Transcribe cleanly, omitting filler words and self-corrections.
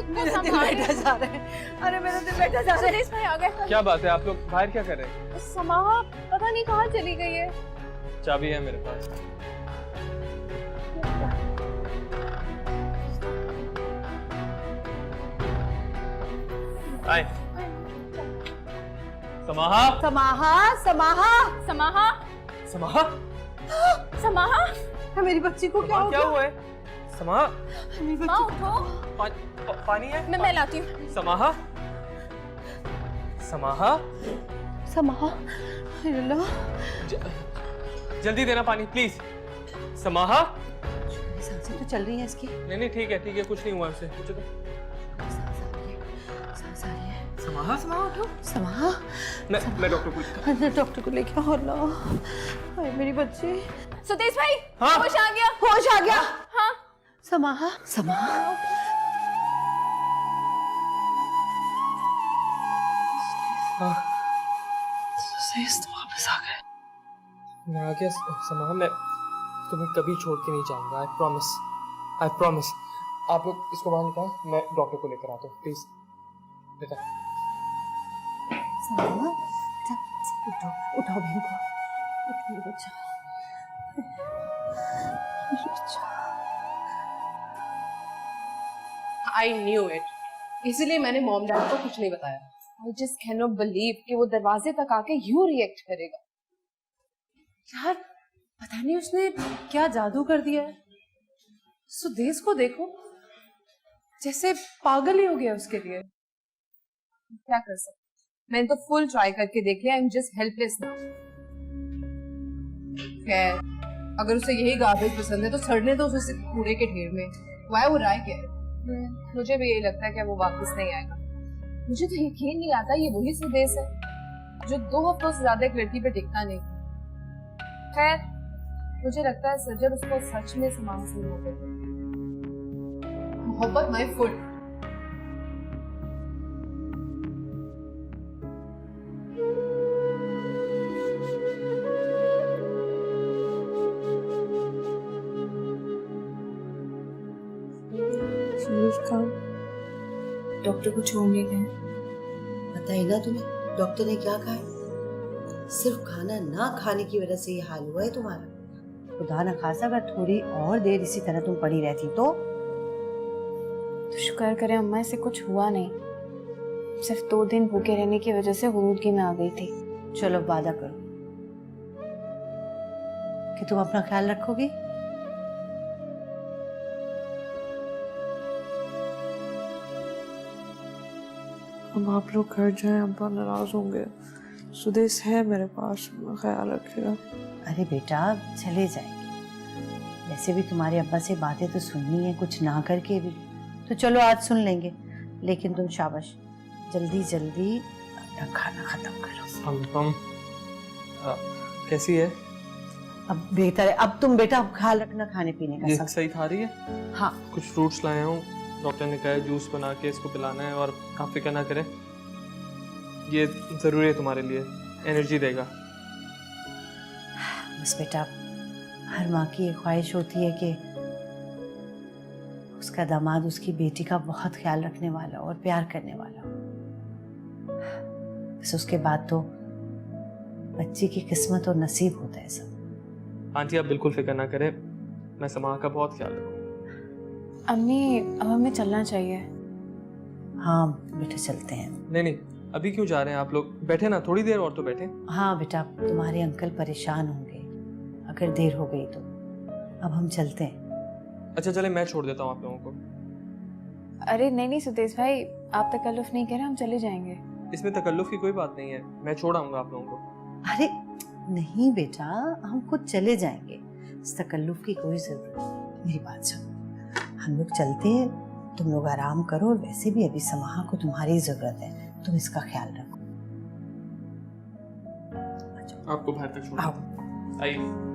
मेरा दिल बैठा जा रहा है। अरे मेरा दिल बैठा जा रहा है। भाई आ गए। क्या बात है, आप लोग बाहर क्या कर रहे हैं? समाहा पता नहीं कहाँ चली गई है। चाबी है मेरे पास। आए। समाहा, समाहा, समाहा, समाहा, समाहा, समाहा, मेरी बच्ची को क्या हो क्या हुआ है? समाहा, मेरी माँ बच्ची उठो। पानी है? मैं लाती हूँ। समाहा, समाहा, समाहा, हे अल्लाह, जल्दी देना पानी प्लीज। समाहा, सांसें तो चल रही हैं इसकी। नहीं ठीक है, कुछ नहीं हुआ उसे। सांस आ रही है। समाहा, समाहा उठो। समाहा, मैं डॉक्टर को लेके आओ। अल्लाह, हाय मेरी बच्ची। सुदेश भाई, हाँ? होश आ गया? होश आ गया। हाँ। समाहा, समाहा, तुम वापस आ गए। मैं आ गया समाहा, मैं तुम्हें कभी छोड़ के नहीं जाऊंगा। I promise. आप लोग इसको बाहर निकालो, मैं डॉक्टर को लेकर आता हूँ प्लीज। बेटा समाहा, उठो, उठाओ बहन को। उठो मेरा बच्चा, मेरा बच्चा। आई न्यू इट, इसीलिए मैंने मॉम डैड को कुछ नहीं बताया। I just can not believe कि वो दरवाजे तक आके यूं रिएक्ट करेगा। यार पता नहीं उसने क्या जादू कर दिया है। सुदेश को देखो, जैसे पागल ही हो गया उसके लिए। क्या कर सकते, मैंने तो फुल ट्राई करके देख लिया। I am just helpless now. खैर, अगर उसे यही गार्बेज पसंद है तो सड़ने दो उसे कूड़े के ढेर में। Why would I care? मुझे भी यही लगता है कि वो वापस नहीं आएगा। मुझे तो यकीन नहीं आता ये वही सुदेश है जो 2 हफ्तों से ज्यादा एक लड़की पे टिकता नहीं। खैर, मुझे लगता है सजल उसको सच में समाहा से मोहब्बत माय फुट। डॉक्टर को छोड़ने गए। बताइए ना तुम्हें डॉक्टर ने क्या कहा है? सिर्फ खाना ना खाने की वजह से ये हाल हुआ है तुम्हारा। खुदा न खासा अगर थोड़ी और देर इसी तरह तुम पड़ी रहती तो शुक्र करें अम्मा, इसे कुछ हुआ नहीं। सिर्फ 2 दिन भूखे रहने की वजह से हुरूदगी में आ गई थी। चलो वादा करो कि तुम अपना ख्याल रखोगी। अब आप लोग घर जाएं, अब्बा नाराज होंगे। सुदेश है मेरे पास, अपना ख्याल रखेगा। अरे बेटा चले जाएंगे, वैसे भी तुम्हारे अब्बा से बातें तो सुननी है, कुछ ना करके भी। तो चलो आज सुन लेंगे, लेकिन तुम शाबाश जल्दी जल्दी अपना खाना खत्म करो। हम कैसी है? अब बेहतर है। अब तुम बेटा ख्याल रखना खाने पीने का। ये सब सही खा रही है? हाँ, कुछ फ्रूट्स लाया हूँ, डॉक्टर ने कहा है जूस बना के इसको पिलाना है। और आप फिक्र ना करें, ये जरूरी है तुम्हारे लिए, एनर्जी देगा। बस बेटा हर माँ की ये ख्वाहिश होती है कि उसका दामाद उसकी बेटी का बहुत ख्याल रखने वाला और प्यार करने वाला हो। बस उसके बाद तो बच्ची की किस्मत और नसीब होता है सब। आंटी आप बिल्कुल फिक्र ना करें, मैं समाहा का बहुत ख्याल रखूँगा। अम्मी अब हमें चलना चाहिए। हाँ बेटा चलते हैं। नहीं अभी क्यों जा रहे हैं आप लोग? बैठे ना, थोड़ी देर और तो बैठे। हाँ बेटा तुम्हारे अंकल परेशान होंगे अगर देर हो गई तो। अब हम चलते हैं। अच्छा चले, मैं छोड़ देता हूँ आप लोगों को। अरे नहीं सुदेश भाई, आप तकल्लुफ नहीं कह रहे, हम चले जाएंगे। इसमें तकल्लुफ की कोई बात नहीं है, मैं छोड़ आऊंगा आप लोगों को। अरे नहीं बेटा, हम खुद चले जाएंगे, इस तकल्लुफ की कोई जरूरत नहीं। मेरी बात सुनो, हम लोग चलते हैं, तुम लोग आराम करो। और वैसे भी अभी समाहा को तुम्हारी जरूरत है, तुम इसका ख्याल रखो। आपको बाहर तक छोड़। आओ। आइए।